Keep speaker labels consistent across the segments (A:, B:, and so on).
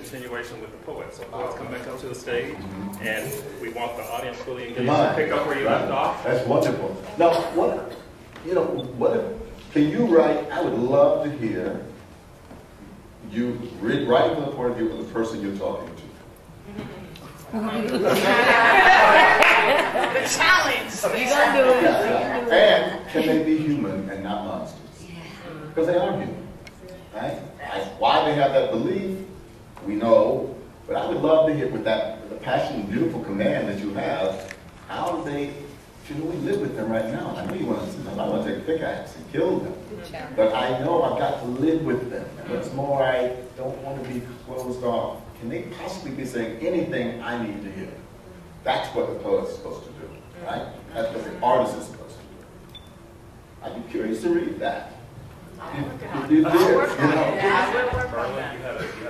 A: continuation with the poets. So poets come back up to the stage, and we want the audience fully engaged to pick up where you left off.
B: That's wonderful. Now, can you write? I would love to hear you writing from the point of view of the person you're talking to.
C: The challenge.
D: You're gonna do it.
B: And can they be human and not monsters? Because they are human, right? Why they have that belief, we know. But I would love to hear with the passion and beautiful command that you have. How do they? Should we live with them right now? I know you want to. I want to take a pickaxe and kill them, but I know I've got to live with them. And what's more, I don't want to be closed off. Can they possibly be saying anything I need to hear? That's what the poet's supposed to do, right? That's what the artist is supposed to do. I'd be curious to read that. You had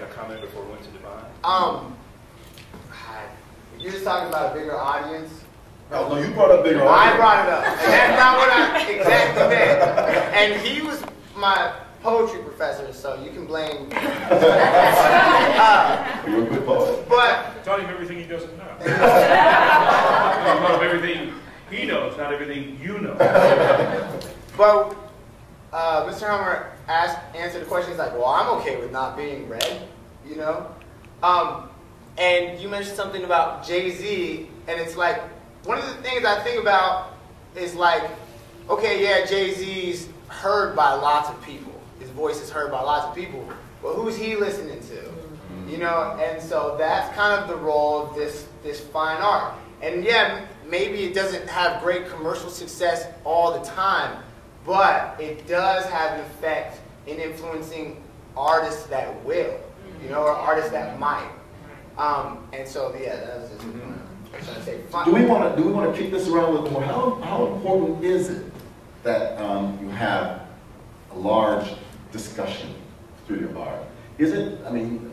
A: a comment before we went to Divine?
C: You're just talking about a bigger audience.
B: No, you brought up bigger audience.
C: I brought it up. And that's not what I exactly meant. And he was my poetry professor, so you can blame.
B: You're a good poet.
A: But tell him everything he doesn't know. Tell him everything he knows, not everything you know.
C: But Mr. Hummer answered the question. He's like, well, I'm okay with not being read, you know? And you mentioned something about Jay-Z, and it's like, one of the things I think about is like, okay, yeah, Jay-Z's heard by lots of people. His voice is heard by lots of people. But who's he listening to? You know, and so that's kind of the role of this fine art. And yeah, maybe it doesn't have great commercial success all the time, but it does have an effect in influencing artists that will, you know, or artists that might. And so yeah, that was just what I was trying to say.
B: Do we want to kick this around a little more? How important is it that you have a large discussion studio bar? Is it? I mean,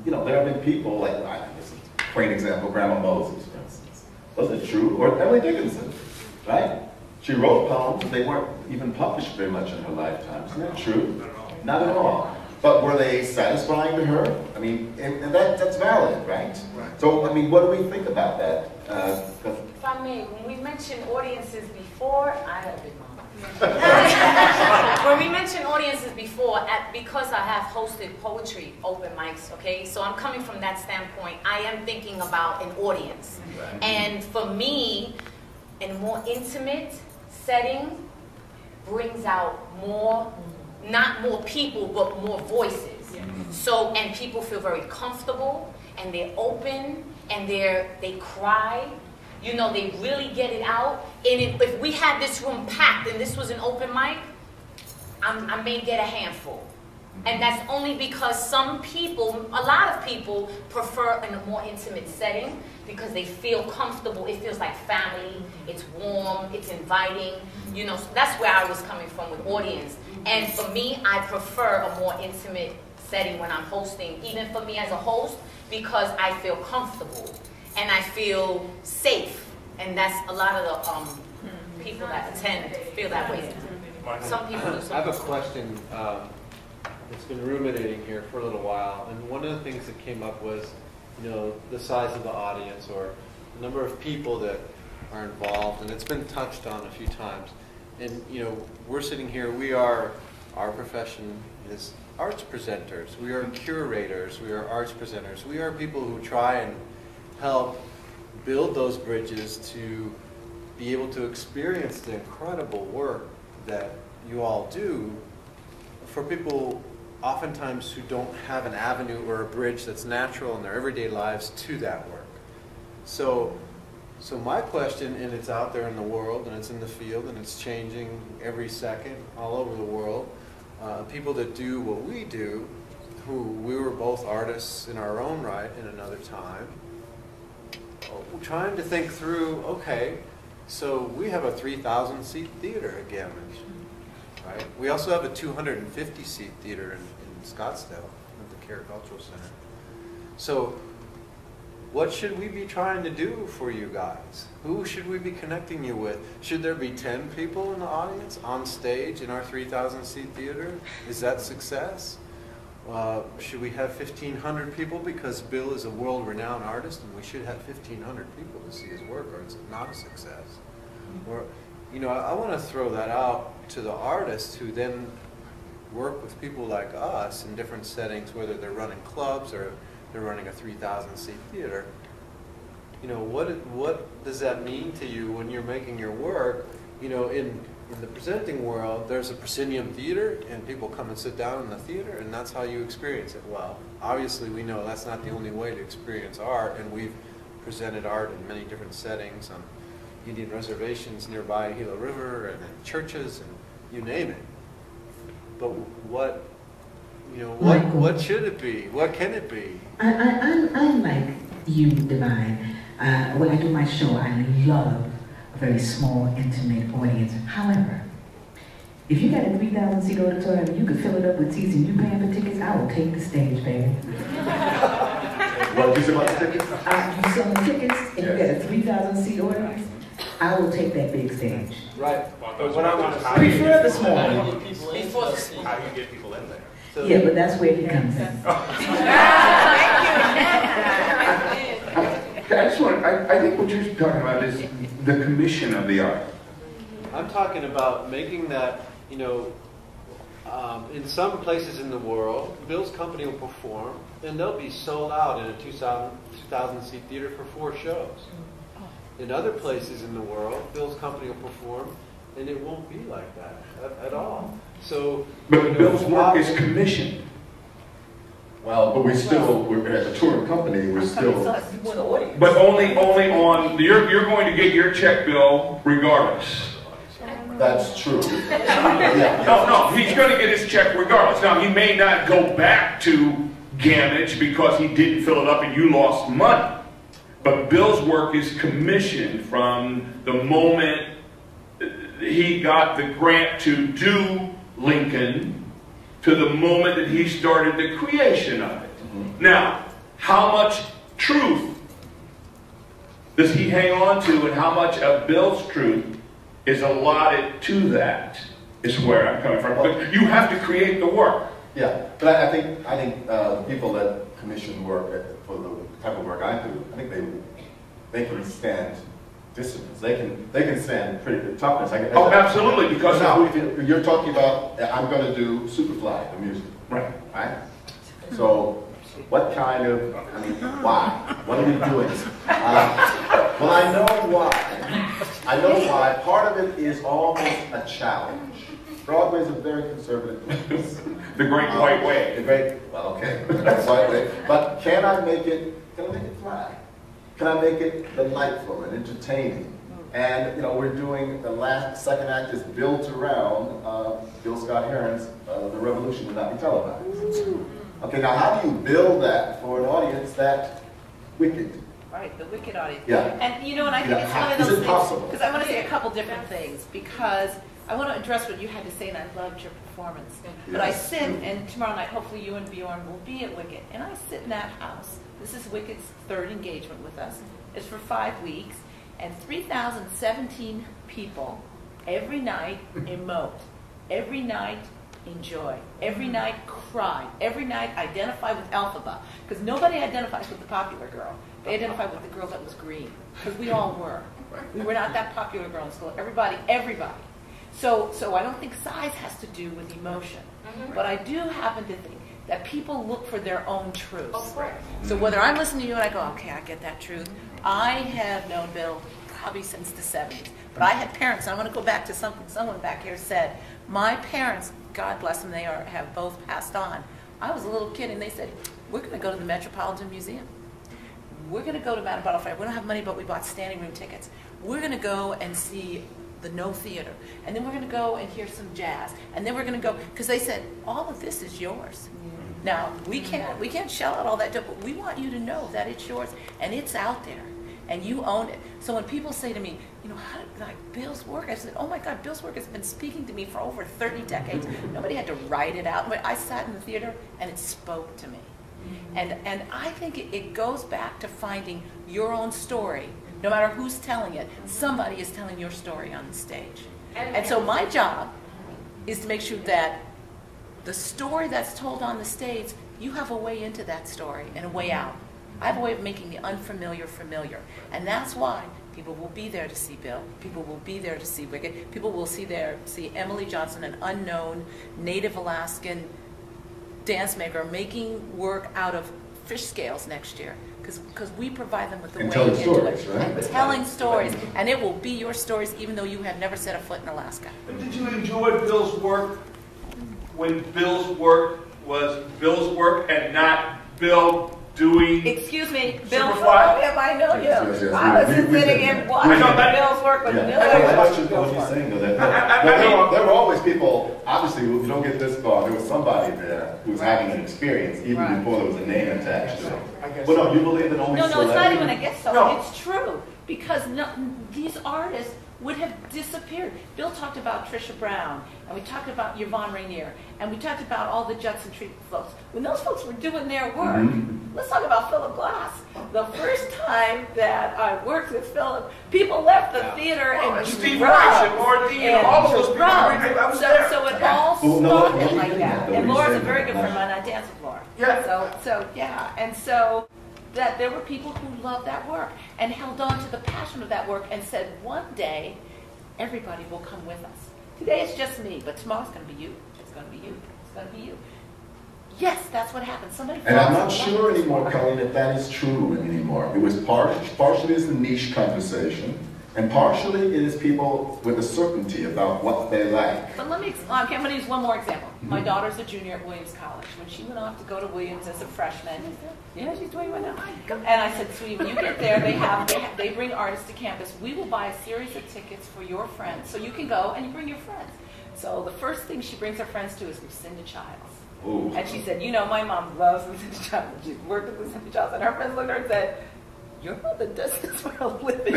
B: you know, there have been people like this is a great example, Grandma Moses, for instance. Was it true? Or Emily Dickinson, right? She wrote poems, but they weren't even published very much in her lifetime. Isn't that true? Not at all. But were they satisfying to her? I mean, and that's valid, right? So, I mean, what do we think about that?
D: If I may, when we mentioned audiences before, I have been when we mentioned audiences before, because I have hosted poetry open mics, okay, so I'm coming from that standpoint. I am thinking about an audience. And for me, in a more intimate setting, brings out more, not more people, but more voices. So, and people feel very comfortable, and they're open, and they cry. You know, they really get it out. And if we had this room packed and this was an open mic, I may get a handful. And that's only because some people, a lot of people, prefer in a more intimate setting because they feel comfortable. It feels like family. It's warm. It's inviting. You know, so that's where I was coming from with audience. And for me, I prefer a more intimate setting when I'm hosting, even for me as a host, because I feel comfortable. And I feel safe, and that's a lot of the people that attend feel that way. Some people do.
E: I have a question that's been ruminating here for a little while, and one of the things that came up was, you know, the size of the audience or the number of people that are involved, and it's been touched on a few times. And you know, we're sitting here. Our profession is arts presenters. We are curators. We are arts presenters. We are people who try and help build those bridges to be able to experience the incredible work that you all do for people oftentimes who don't have an avenue or a bridge that's natural in their everyday lives to that work. So my question, and it's out there in the world, and it's in the field, and it's changing every second all over the world, people that do what we do, who we were both artists in our own right in another time, trying to think through, okay, so we have a 3,000-seat theater at Gammage, right? We also have a 250-seat theater in Scottsdale at the Care Cultural Center. So what should we be trying to do for you guys? Who should we be connecting you with? Should there be 10 people in the audience on stage in our 3,000-seat theater? Is that success? should we have 1,500 people because Bill is a world-renowned artist and we should have 1,500 people to see his work, or it's not a success? Or, you know, I want to throw that out to the artists who then work with people like us in different settings, whether they're running clubs or they're running a 3,000-seat theater. You know, what does that mean to you when you're making your work? You know, in the presenting world, there's a proscenium theater, and people come and sit down in the theater, and that's how you experience it. Well, obviously we know that's not the only way to experience art, and we've presented art in many different settings on Indian reservations nearby Gila River, and in churches, and you name it. But what should it be? What can it be?
F: I'm like you, Divine. When I do my show, I love a very small, intimate audience. However, if you got a 3,000-seat auditorium and you could fill it up with seats and you paying for tickets, I will take the stage, baby.
B: What did you say about the tickets?
F: You selling tickets and you got a 3,000-seat audience, I will take that big stage.
E: Right.
A: What I want to
F: Prefer the small one.
A: How do you get people in there?
E: So,
F: Yeah, but that's where he comes in.
G: I just want, I think what you're talking about is the commission of the art.
E: I'm talking about making that, you know, in some places in the world, Bill's company will perform, and they'll be sold out in a 2,000-seat theater for 4 shows. In other places in the world, Bill's company will perform, and it won't be like that at all. So,
G: But Bill's work is commissioned.
B: Well, but we're as a touring company, we're still.
G: But only on, you're going to get your check, Bill, regardless.
B: That's true. Yeah.
G: No, he's going to get his check regardless. Now, he may not go back to Gammage because he didn't fill it up and you lost money. But Bill's work is commissioned from the moment he got the grant to do Lincoln to the moment that he started the creation of it. Now, how much truth does he hang on to, and how much of Bill's truth is allotted to that is where I'm coming from. But you have to create the work.
B: Yeah, but I think the people that commission work for the type of work I do, I think they can stand dissonance. They can stand pretty toughness.
G: Oh, absolutely, because
B: now you're talking about I'm going to do Superfly, the music, right? So, what kind of? I mean, why? What are we doing? Well, I know why. I know why. Part of it is almost a challenge. Broadway is a very conservative place.
G: The great white way.
B: The great, well, okay, white way. But can I make it fly? Can I make it delightful and entertaining? And, you know, we're doing the second act is built around Gil Scott Heron's The Revolution Will Not Be Televised. Okay, now how do you build that for an audience that's wicked?
H: Right, the wicked audience.
B: Yeah.
H: And you know, and I think it's one of those things, because I want to say a couple different things, because I want to address what you had to say, and I loved your performance. But I sit, and tomorrow night, hopefully you and Bjorn will be at Wicked, and I sit in that house. This is Wicked's 3rd engagement with us. It's for 5 weeks, and 3,017 people every night emote, every night enjoy, every night cry, every night identify with Elphaba, because nobody identifies with the popular girl. They identify with the girl that was green, because we all were. We were not that popular girl in school. Everybody. So I don't think size has to do with emotion, but I do happen to think that people look for their own truth. So whether I'm listening to you and I go, okay, I get that truth. I have known Bill probably since the 70s, but I had parents, and I want to go back to something someone back here said. My parents, God bless them, they have both passed on. I was a little kid, and they said, we're going to go to the Metropolitan Museum. We're going to go to Madame Butterfly. We don't have money, but we bought standing room tickets. We're going to go and see the No Theater. And then we're going to go and hear some jazz. And then we're going to go, because they said, all of this is yours. Now, we can't shell out all that dough, but we want you to know that it's yours, and it's out there, and you own it. So when people say to me, you know, how did, like, Bill's work, I said, oh my God, Bill's work has been speaking to me for over 30 decades. Nobody had to write it out. But I sat in the theater, and it spoke to me. And I think it goes back to finding your own story. No matter who's telling it, somebody is telling your story on the stage. And so my job is to make sure that The story that's told on the stage, you have a way into that story and a way out. I have a way of making the unfamiliar familiar. And that's why people will be there to see Bill. People will be there to see Wicked. People will see Emily Johnson, an unknown Native Alaskan dance maker, making work out of fish scales next year. Because we provide them with the way into
B: stories,
H: it.
B: Right?
H: And telling stories. And it will be your stories even though you have never set a foot in Alaska.
G: And did you enjoy Bill's work when Bill's work was Bill's work and not Bill doing...
H: Excuse me, Bill,
G: Superfly?
H: I know you.
B: Yes, yes,
H: I wasn't sitting and watching Bill's work with
B: I understand what you're saying, though. There were always people, obviously, we don't get this far. There was somebody there who was having an experience even before there was a name attached to it. But no, you believe that only
H: No, it's not even
B: celebrities...
H: a guess so.
G: No.
H: It's true. Because these artists would have disappeared. Bill talked about Trisha Brown, and we talked about Yvonne Rainier, and we talked about all the Judson Tree folks. When those folks were doing their work, let's talk about Philip Glass. The first time that I worked with Philip, people left the theater and
G: Steve Rice and Laura Dean and all of those people. I was there.
H: So it all started like that. And Laura's a very good friend of mine. I dance with Laura.
G: Yeah.
H: So yeah. And so that there were people who loved that work and held on to the passion of that work and said, one day, everybody will come with us. Today it's just me, but tomorrow's going to be you. It's going to be you. It's going to be you. Yes, that's what happened. Somebody.
B: And I'm not sure anymore, Colleen, if that is true anymore. It was partially is the niche conversation, and partially it is people with a certainty about what they like.
H: But let me, I'm going to use one more example. My daughter's a junior at Williams College. When she went off to go to Williams as a freshman, you know she's doing right now. And I said, sweetie, when you get there, they bring artists to campus. We will buy a series of tickets for your friends, so you can go and you bring your friends. So the first thing she brings her friends to is Lucinda Childs.
B: Ooh.
H: And she said, you know, my mom loves Lucinda Childs. She's worked with Lucinda Childs, and her friends looked at her and said, your mother does this for a living.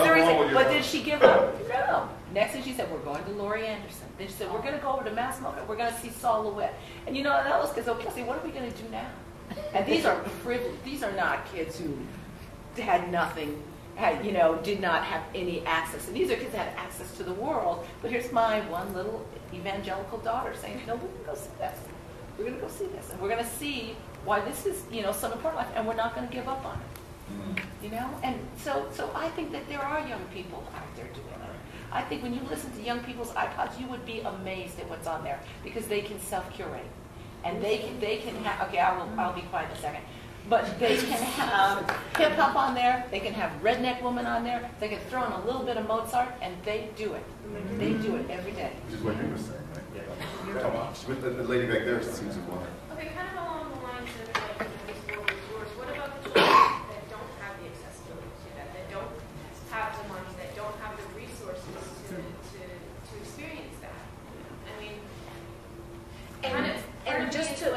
H: Seriously, but did she give up? No. Next thing she said, we're going to Laurie Anderson. Then she said, we're going to go over to Mass Mocha. We're going to see Saul LeWitt. And you know, that was because, okay, what are we going to do now? And these are privileged. These are not kids who had nothing, did not have any access. And these are kids that had access to the world. But here's my one little evangelical daughter saying, no, we're going to go see this. We're going to go see this. And we're going to see why this is, some important life. And we're not going to give up on it. And so I think that there are young people out there doing it. I think when you listen to young people's iPods, you would be amazed at what's on there because they can self-curate. And they can have, okay, I'll be quiet in a second. But they can have hip-hop on there, they can have Redneck Woman on there, they can throw in a little bit of Mozart, and they do it. They do it every day.
B: Which is what you were saying, right?
A: Yeah. Tomas.
B: With the lady back there seems to want
I: Okay, kind of along the lines of historical resource, what about the children that don't have the accessibility to that don't have the money, that don't have the resources to experience that? I mean,
D: and just to,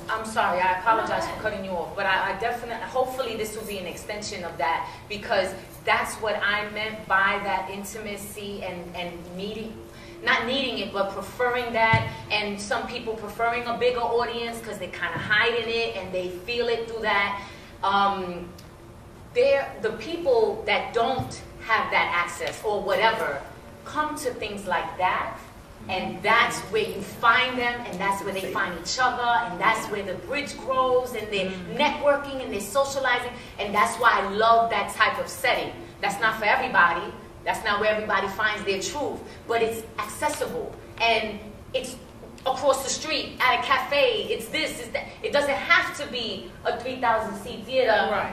D: I'm sorry, I apologize for cutting you off, but I definitely, hopefully this will be an extension of that, because that's what I meant by that intimacy and meeting, not needing it, but preferring that, and some people preferring a bigger audience because they kind of hide in it and they feel it through that. The people that don't have that access or whatever come to things like that. And that's where you find them, and that's where they find each other, and that's where the bridge grows, and they're networking, and they're socializing, and that's why I love that type of setting. That's not for everybody. That's not where everybody finds their truth, but it's accessible, and it's across the street, at a cafe, it's this, it's that. It doesn't have to be a 3,000-seat theater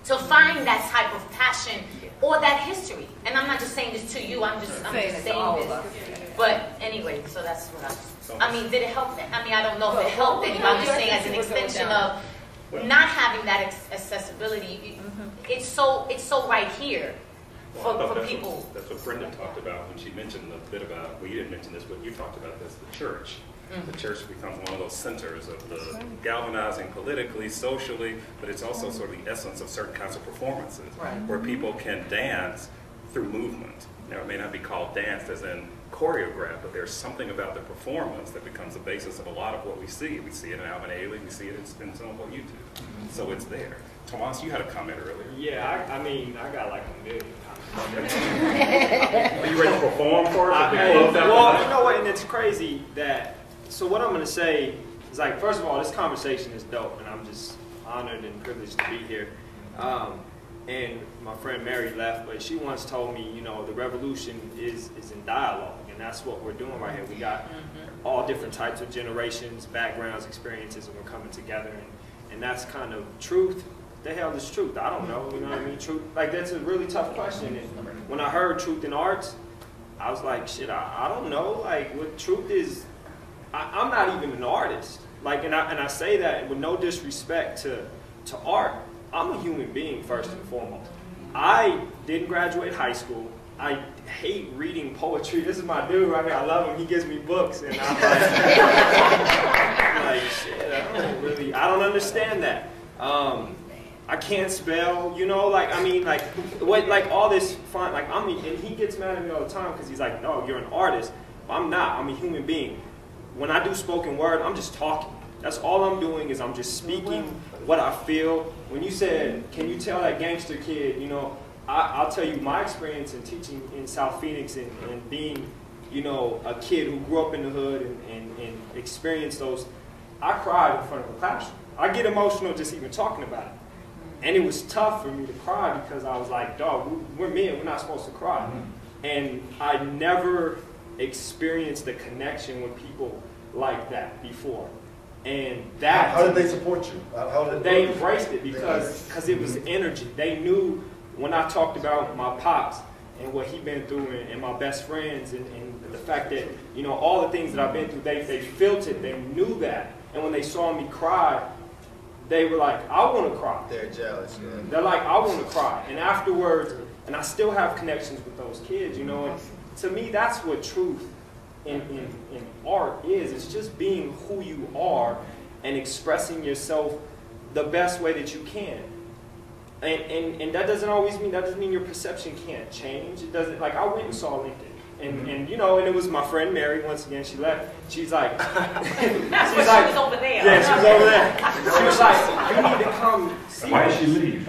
D: to find that type of passion or that history. And I'm not just saying this to you, I'm just saying this. But anyway, so that's what I mean, did it help? I mean, I don't know if it helped anybody. I'm just saying as an extension of not having that accessibility. It's so right here for people.
A: That's what Brenda talked about when she mentioned a bit about, well, you didn't mention this, but you talked about this, the church. The church becomes one of those centers of the galvanizing politically, socially, but it's also sort of the essence of certain kinds of performances where people can dance through movement. Now, it may not be called dance as in choreographed, but there's something about the performance that becomes the basis of a lot of what we see. We see it in Alvin Ailey, we see it in some of what you do. So it's there. Tomas, you had a comment earlier.
J: Yeah, I mean, I got like a million comments.
A: ready to perform for us?
J: Well, you know what, and it's crazy that, so what I'm going to say is, like, first of all, this conversation is dope, and I'm just honored and privileged to be here. And my friend Mary left, but she once told me, you know, the revolution is in dialogue, and that's what we're doing right here. We got all different types of generations, backgrounds, experiences, and we're coming together, and that's kind of truth. The hell is truth? I don't know, you know what I mean? Truth, like, that's a really tough question, and when I heard truth in arts, I was like, shit, I don't know, like, what truth is. I'm not even an artist, like, and I say that with no disrespect to art. I'm a human being first and foremost. I didn't graduate high school. I hate reading poetry. This is my dude right here. I love him. He gives me books, and I'm like shit. I don't understand that. I can't spell, you know, like, I mean, like, what, like, all this fun, like, I mean, and he gets mad at me all the time because he's like, no, you're an artist. I'm not. I'm a human being. When I do spoken word, I'm just talking. That's all I'm doing is I'm just speaking what I feel. When you said, can you tell that gangster kid, you know, I'll tell you my experience in teaching in South Phoenix and being, you know, a kid who grew up in the hood and experienced those. I cried in front of a classroom. I get emotional just even talking about it. And it was tough for me to cry because I was like, dog, we're men, we're not supposed to cry. And I never experienced the connection with people like that before. And that,
K: how did they support you? How did
J: they embraced it because it was energy. They knew when I talked about my pops and what he'd been through and my best friends and the fact that, you know, all the things that I've been through, they felt it, they knew that. And when they saw me cry, they were like, I want to cry.
C: They're jealous. Yeah.
J: They're like, I want to cry. And afterwards, and I still have connections with those kids, you know, and to me, that's what truth in art is. It's just being who you are and expressing yourself the best way that you can. And that doesn't always mean, that doesn't mean your perception can't change. It doesn't, like, I went and saw Lincoln. And you know, and it was my friend Mary, once again, she left. She's like,
D: she was over there.
J: Yeah, she was over there. She was like, you need to come see
G: Why
J: this.
G: did she leave?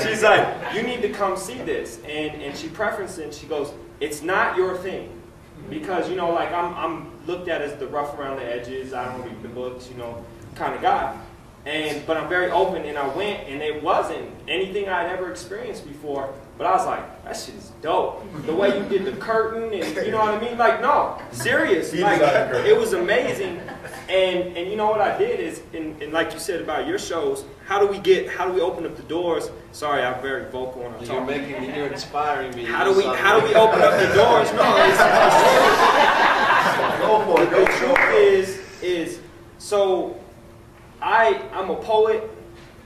J: She's like, you need to come see this. And she preferenced it, and she goes, it's not your thing. Because, you know, like, I'm looked at as the rough around the edges, I don't read the books, you know, kind of guy. But I'm very open, and I went, and it wasn't anything I'd ever experienced before. But I was like, that shit is dope. The way you did the curtain, and you know what I mean? Like, no, serious. Like, it was amazing. And you know what I did is, and like you said about your shows, how do we open up the doors? Sorry, I'm very vocal when I'm talking.
E: You're inspiring me.
J: How do we open up the doors? No, the truth is, so I'm a poet,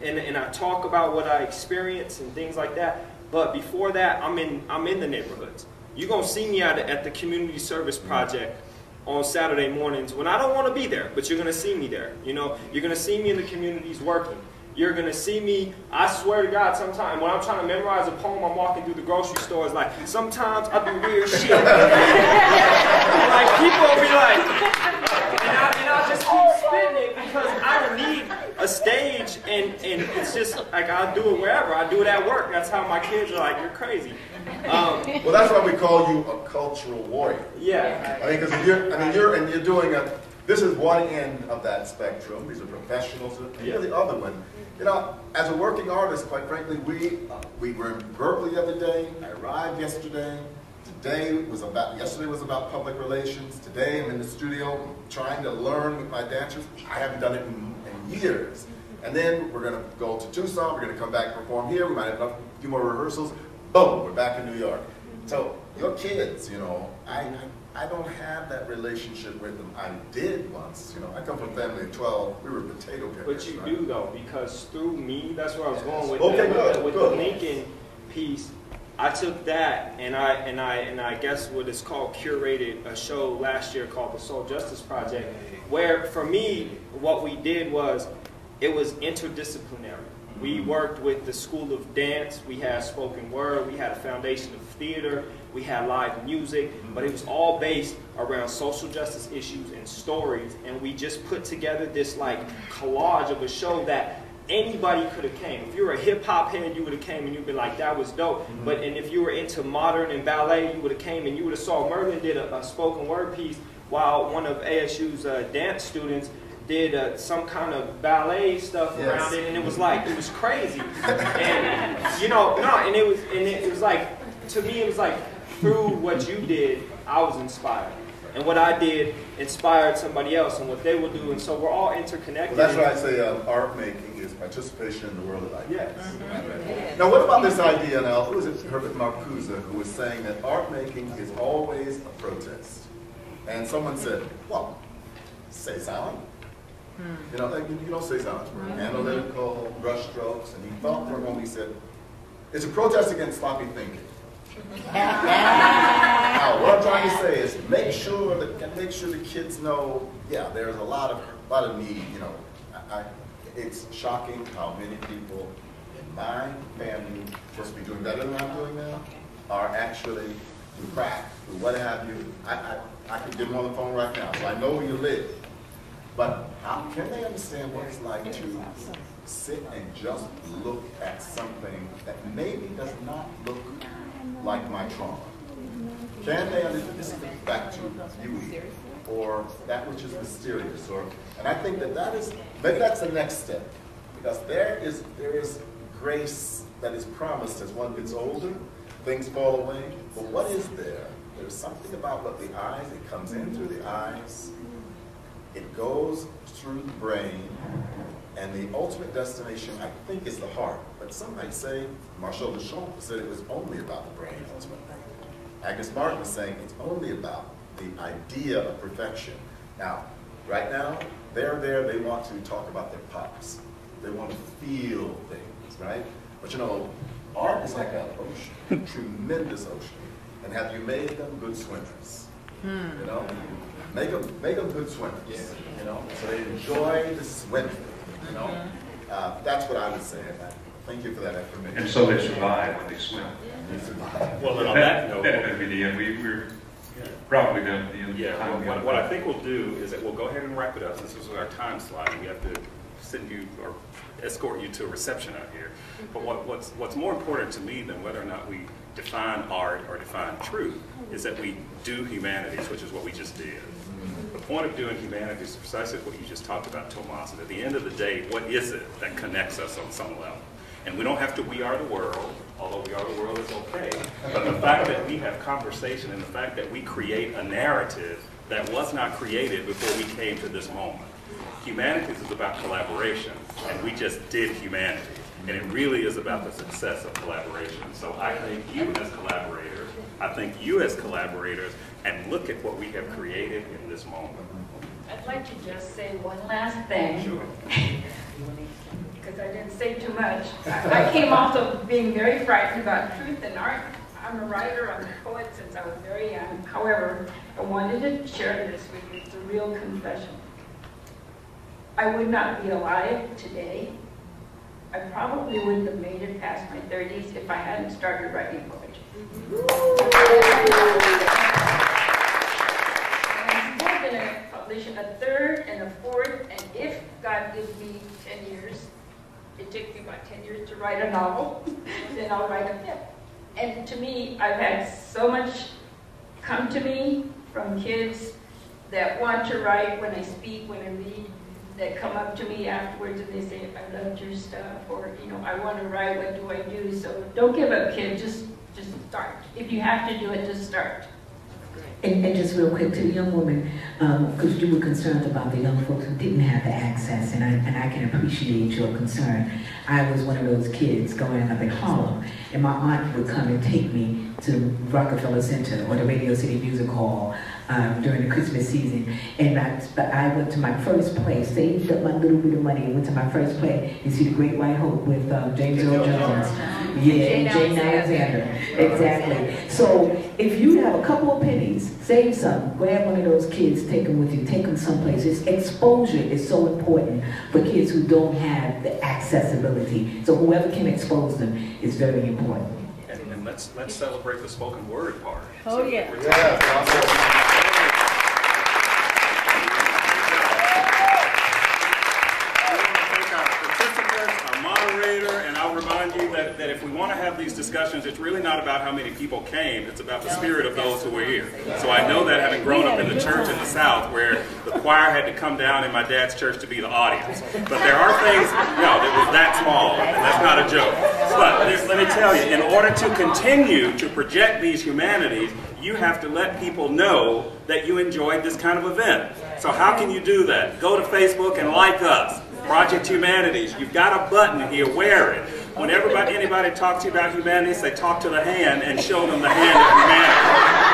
J: and I talk about what I experience and things like that. But before that, I'm in the neighborhoods. You're gonna see me at the community service project on Saturday mornings when I don't want to be there, but you're gonna see me there. You know, you're gonna see me in the communities working. You're gonna see me. I swear to God, sometimes when I'm trying to memorize a poem, I'm walking through the grocery store. It's like sometimes I do weird shit. Like people will be like. And I'll just keep spitting it because I don't need a stage, and it's just like I'll do it wherever. I do it at work. That's how my kids are like, you're crazy.
K: Well, that's why we call you a cultural warrior.
J: Yeah.
K: I mean, because you're doing this is one end of that spectrum. These are professionals, and you're the other one. You know, as a working artist, quite frankly, we were in Berkeley the other day. I arrived yesterday. Yesterday was about public relations. Today I'm in the studio trying to learn with my dancers. I haven't done it in years. And then we're going to go to Tucson. We're going to come back and perform here. We might have a few more rehearsals. Boom, we're back in New York. So your kids, you know, I don't have that relationship with them. I did once. You know, I come from a family of 12. We were potato pickers.
J: But you do though, because through me, that's where I was going with
K: the
J: Lincoln piece. I took that and I guess what is called curated a show last year called the Soul Justice Project, where for me what we did was it was interdisciplinary. We worked with the School of Dance, we had spoken word, we had a foundation of theater, we had live music, but it was all based around social justice issues and stories, and we just put together this like collage of a show that anybody could have came. If you were a hip hop head, you would have came and you'd been like, that was dope. But and if you were into modern and ballet, you would have came and you would have saw Myrlin did a spoken word piece while one of ASU's dance students did some kind of ballet stuff around it, and it was like, it was crazy. And you know, and it was like, to me it was like, through what you did, I was inspired. And what I did inspired somebody else and what they will do, and so we're all interconnected.
K: Well, that's why I say art making is participation in the world of ideas. Yes. Now, what about this idea now? Who was it? Herbert Marcuse, who was saying that art making is always a protest. And someone said, well, say silent. You know, like, you don't say silent. Analytical, brush strokes, and he thought for a moment, he said, it's a protest against sloppy thinking. Now, what I'm trying to say is make sure the kids know, yeah, there's a lot of need. You know, it's shocking how many people in my family supposed to be doing better than I'm doing now are actually through crack, through what have you. I could get them on the phone right now, so I know where you live. But how can they understand what it's like to sit and just look at something that maybe does not look like my trauma? Can they understand? This is back to beauty, or that which is mysterious, and I think that is maybe that's the next step, because there is grace that is promised as one gets older. Things fall away, but what is there? There's something about what the eyes, it comes in through the eyes, it goes through the brain, and the ultimate destination, I think, is the heart. But some might say, Marshall Duchamp said it was only about the brain ultimately. Agnes Martin was saying it's only about the idea of perfection. Now, right now, they're there, they want to talk about their pops. They want to feel things, right? But you know, art is like an ocean, tremendous ocean. And have you made them good swimmers? You know, make them good swimmers. You know, so they enjoy the swimming. You know, that's what I would say. Thank you for that information.
G: And so they survive when they swim.
A: Well, and on that note,
G: we're probably done.
A: What I think we'll do is that we'll go ahead and wrap it up. This is our time slot, and we have to send you or escort you to a reception out here. But what's more important to me than whether or not we define art or define truth is that we do humanities, which is what we just did. The point of doing humanities is precisely what you just talked about, Tomas. And at the end of the day, what is it that connects us on some level? And we don't have to we are the world, although we are the world is okay. But the fact that we have conversation and the fact that we create a narrative that was not created before we came to this moment. Humanities is about collaboration, and we just did humanity. And it really is about the success of collaboration. So I thank you as collaborators, I thank you as collaborators, and look at what we have created in this moment.
L: I'd like to just say one last thing.
A: Sure.
L: Because I didn't say too much. I came off of being very frightened about truth and art. I'm a writer, I'm a poet since I was very young. However, I wanted to share this with you. It's a real confession. I would not be alive today. I probably wouldn't have made it past my 30s if I hadn't started writing poetry. I'm still going to publish a third and a fourth, and if God gives me 10 years, it takes me about 10 years to write a novel, then I'll write a fifth. And to me, I've had so much come to me from kids that want to write when I speak, when I read, that come up to me afterwards and they say, I loved your stuff, or, you know, I want to write, what do I do? So don't give up, kid, just start. If you have to do it, just start.
F: And just real quick, to the young woman, because you were concerned about the young folks who didn't have the access, and I can appreciate your concern. I was one of those kids growing up in Harlem, and my aunt would come and take me to Rockefeller Center or the Radio City Music Hall during the Christmas season. And I went to my first play, saved up my little bit of money, and went to my first play. You see The Great White Hope with James Earl Jones. Yeah, and Jane Alexander. Exactly. So if you have a couple of pennies, save some, grab one of those kids, take them with you, take them someplace. Exposure is so important for kids who don't have the accessibility. So whoever can expose them is very important.
A: And let's celebrate the spoken word part.
H: Oh, yeah.
A: to remind you that if we want to have these discussions, it's really not about how many people came, it's about the spirit of those who were here. So I know that having grown up in the church in the South where the choir had to come down in my dad's church to be the audience. But there are things, no, it was that small, and that's not a joke. But let me tell you, in order to continue to project these humanities, you have to let people know that you enjoyed this kind of event. So how can you do that? Go to Facebook and like us. Project Humanities. You've got a button here, wear it. Whenever anybody talks to you about humanities, they talk to the hand and show them the hand of humanity.